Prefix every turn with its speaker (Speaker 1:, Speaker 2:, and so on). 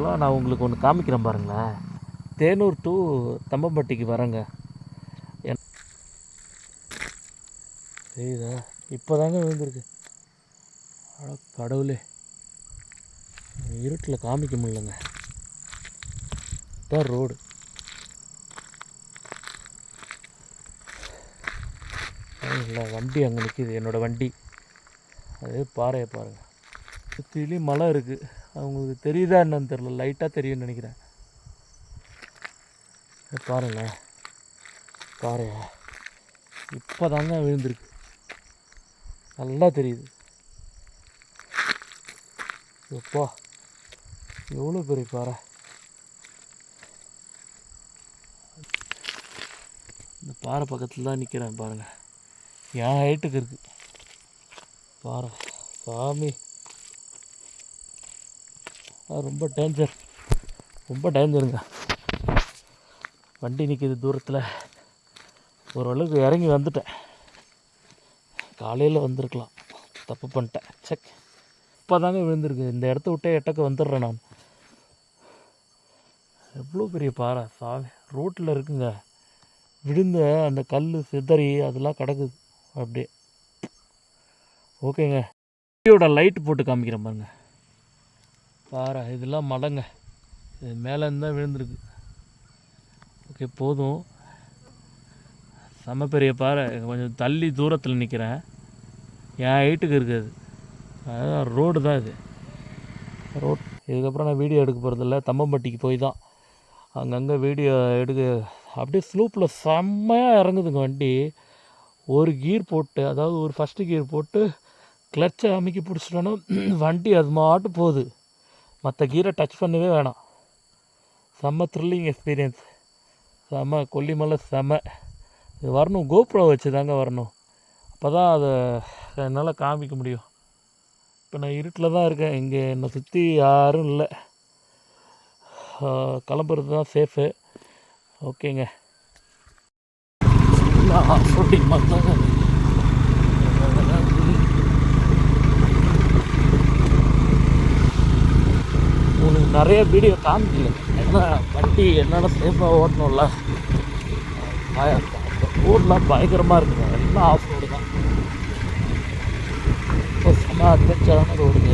Speaker 1: நான் உங்களுக்கு ஒன்று காமிக்கிறேன் பாருங்களேன். தேனூர் டு தம்பம்பட்டிக்கு வரேங்க. சரிதா இப்போ தாங்க விழுந்திருக்கு. கடவுளே, இருட்டில் காமிக்க முடியலங்க. இதான் ரோடு. இல்லை, வண்டி அங்கே நிற்கிது, என்னோடய வண்டி. அதே பாறையை பாருங்கள். சுற்றிலையும் மலை இருக்குது. அவங்களுக்கு தெரியுதா என்னன்னு தெரில, லைட்டாக தெரியும்னு நினைக்கிறேன். பாருங்களேன், பாறையா இப்போ தாங்க விழுந்திருக்கு. நல்லா தெரியுது. எப்பா, எவ்வளோ பெரிய பாறை. இந்த பாறை பக்கத்தில் தான் நிற்கிறேன் பாருங்கள். என் ஹைட்டுக்கு இருக்குது பாறை. சாமி, ரொம்ப டேஞ்சர், ரொம்ப டேஞ்சருங்க. வண்டி நிற்கிது தூரத்தில். ஓரளவுக்கு இறங்கி வந்துட்டேன். காலையில் வந்திருக்கலாம், தப்பு பண்ணிட்டேன். செக், இப்போ தாங்க விழுந்திருக்கு. இந்த இடத்த விட்டே எட்டக்க வந்துடுறேன் நான். எவ்வளோ பெரிய பாறை சாமி. ரோட்டில் இருக்குங்க. விழுந்த அந்த கல் சிதறி அதெல்லாம் கிடக்குது அப்படியே. ஓகேங்க, வண்டியோட லைட்டு போட்டு காமிக்கிறேன் பாருங்க. பாறை இதெல்லாம் மலைங்க. இது மேலேருந்து தான் விழுந்திருக்கு. ஓகே, போதும். செம்ம பெரிய பாறை. கொஞ்சம் தள்ளி தூரத்தில் நிற்கிறேன். என் ஹைட்டுக்கு இருக்குது. அதுதான் ரோடு தான் இது, ரோட். இதுக்கப்புறம் நான் வீடியோ எடுக்க போகிறதில்ல. தம்பம்பட்டிக்கு போய் தான் அங்கங்கே வீடியோ எடுக்க. அப்படியே ஸ்லூப்பில் செம்மையாக இறங்குதுங்க வண்டி. ஒரு கீர் போட்டு, அதாவது ஒரு ஃபஸ்ட்டு கீர் போட்டு கிளச்சை அமைக்கி பிடிச்சிட்டோன்னா வண்டி அது மாட்டு போகுது. மற்ற கீரை டச் பண்ணவே வேணாம். செம்ம த்ரில்லிங் எக்ஸ்பீரியன்ஸ். செம்ம கொல்லிமலை செம்ம. இது வரணும், கோப்ரோ வச்சு தாங்க வரணும். அப்போ தான் அதை என்னால் காமிக்க முடியும். இப்போ நான் இருட்டில் தான் இருக்கேன். இங்கே என்னை சுற்றி யாரும் இல்லை. கிளம்புறது தான் சேஃபு. ஓகேங்க. உங்களுக்கு நிறைய வீடியோ காமிக்கல, ஏன்னா வண்டி என்னால் சேஃபாக ஓட்டணும்ல. ரோடெலாம் பயங்கரமாக இருக்குங்க. எல்லாம் ஆஃப் ரோடு தான். செம்ம அட்வென்ச்சரான ரோடுங்க.